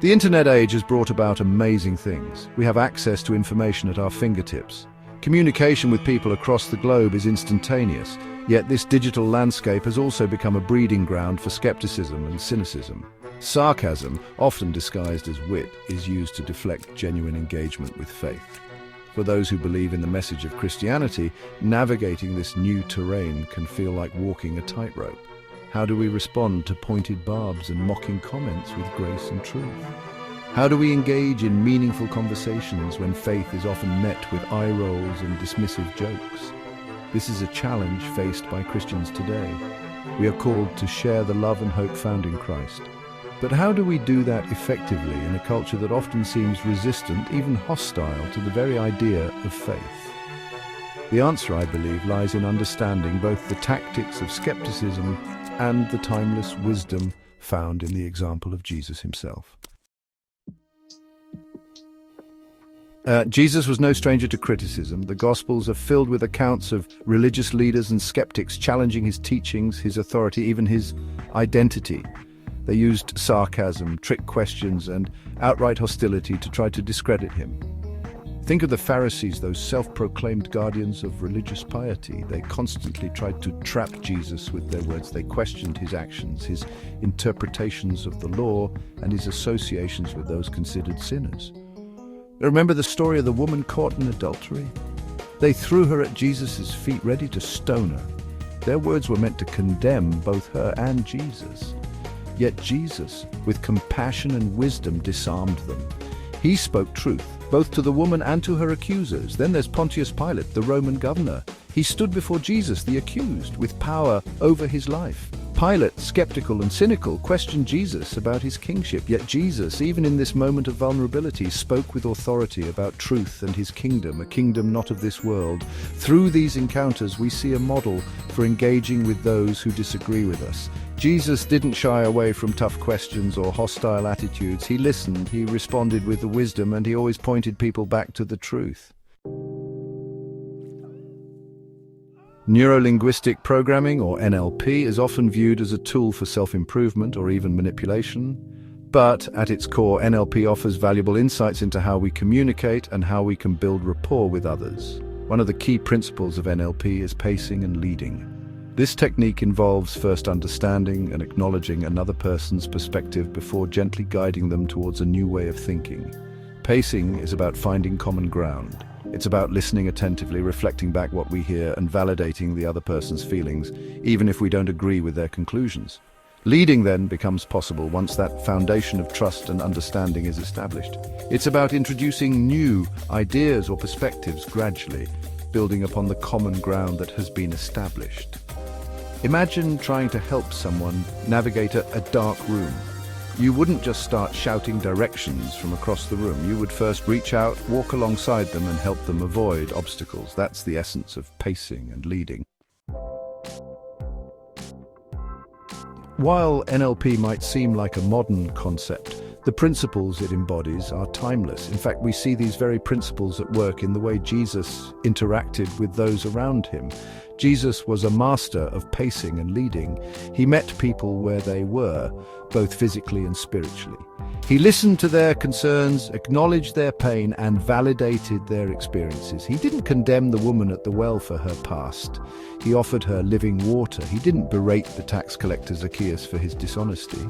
The internet age has brought about amazing things. We have access to information at our fingertips. Communication with people across the globe is instantaneous, yet this digital landscape has also become a breeding ground for skepticism and cynicism. Sarcasm, often disguised as wit, is used to deflect genuine engagement with faith. For those who believe in the message of Christianity, navigating this new terrain can feel like walking a tightrope. How do we respond to pointed barbs and mocking comments with grace and truth? How do we engage in meaningful conversations when faith is often met with eye rolls and dismissive jokes? This is a challenge faced by Christians today. We are called to share the love and hope found in Christ. But how do we do that effectively in a culture that often seems resistant, even hostile, to the very idea of faith? The answer, I believe, lies in understanding both the tactics of skepticism and the timeless wisdom found in the example of Jesus himself. Jesus was no stranger to criticism. The Gospels are filled with accounts of religious leaders and skeptics challenging his teachings, his authority, even his identity. They used sarcasm, trick questions, and outright hostility to try to discredit him. Think of the Pharisees, those self-proclaimed guardians of religious piety. They constantly tried to trap Jesus with their words. They questioned his actions, his interpretations of the law, and his associations with those considered sinners. Remember the story of the woman caught in adultery? They threw her at Jesus' feet, ready to stone her. Their words were meant to condemn both her and Jesus. Yet Jesus, with compassion and wisdom, disarmed them. He spoke truth, both to the woman and to her accusers. Then there's Pontius Pilate, the Roman governor. He stood before Jesus, the accused, with power over his life. Pilate, skeptical and cynical, questioned Jesus about his kingship. Yet Jesus, even in this moment of vulnerability, spoke with authority about truth and his kingdom, a kingdom not of this world. Through these encounters, we see a model for engaging with those who disagree with us. Jesus didn't shy away from tough questions or hostile attitudes. He listened, he responded with the wisdom, and he always pointed people back to the truth. Neuro-linguistic programming, or NLP, is often viewed as a tool for self-improvement or even manipulation. But at its core, NLP offers valuable insights into how we communicate and how we can build rapport with others. One of the key principles of NLP is pacing and leading. This technique involves first understanding and acknowledging another person's perspective before gently guiding them towards a new way of thinking. Pacing is about finding common ground. It's about listening attentively, reflecting back what we hear, and validating the other person's feelings, even if we don't agree with their conclusions. Leading then becomes possible once that foundation of trust and understanding is established. It's about introducing new ideas or perspectives gradually, building upon the common ground that has been established. Imagine trying to help someone navigate a dark room. You wouldn't just start shouting directions from across the room. You would first reach out, walk alongside them, and help them avoid obstacles. That's the essence of pacing and leading. While NLP might seem like a modern concept, the principles it embodies are timeless. In fact, we see these very principles at work in the way Jesus interacted with those around him. Jesus was a master of pacing and leading. He met people where they were, both physically and spiritually. He listened to their concerns, acknowledged their pain, and validated their experiences. He didn't condemn the woman at the well for her past. He offered her living water. He didn't berate the tax collector Zacchaeus for his dishonesty.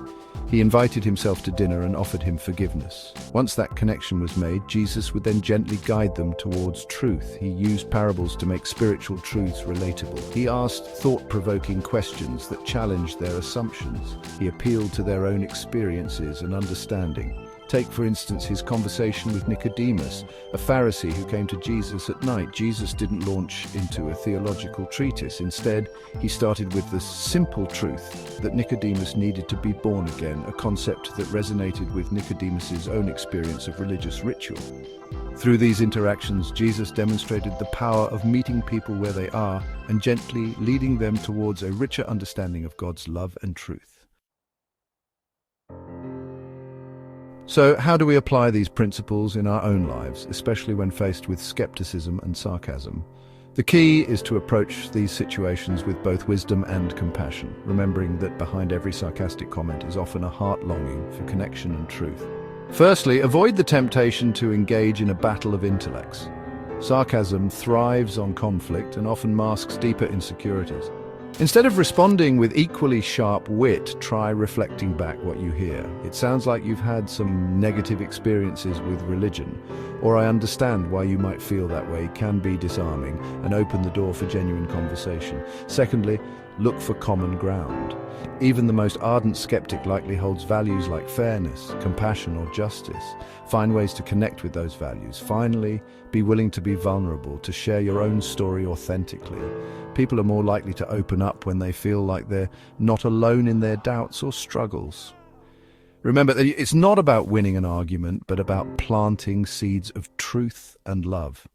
He invited himself to dinner and offered him forgiveness. Once that connection was made, Jesus would then gently guide them towards truth. He used parables to make spiritual truths relatable. He asked thought-provoking questions that challenged their assumptions. He appealed to their own experiences and understanding. Take, for instance, his conversation with Nicodemus, a Pharisee who came to Jesus at night. Jesus didn't launch into a theological treatise. Instead, he started with the simple truth that Nicodemus needed to be born again, a concept that resonated with Nicodemus's own experience of religious ritual. Through these interactions, Jesus demonstrated the power of meeting people where they are and gently leading them towards a richer understanding of God's love and truth. So, how do we apply these principles in our own lives, especially when faced with skepticism and sarcasm? The key is to approach these situations with both wisdom and compassion, remembering that behind every sarcastic comment is often a heart longing for connection and truth. Firstly, avoid the temptation to engage in a battle of intellects. Sarcasm thrives on conflict and often masks deeper insecurities. Instead of responding with equally sharp wit, try reflecting back what you hear. It sounds like you've had some negative experiences with religion, or I understand why you might feel that way, can be disarming and open the door for genuine conversation. Secondly, look for common ground. Even the most ardent skeptic likely holds values like fairness, compassion, or justice. Find ways to connect with those values. Finally, be willing to be vulnerable, to share your own story authentically. People are more likely to open up when they feel like they're not alone in their doubts or struggles. Remember that it's not about winning an argument, but about planting seeds of truth and love.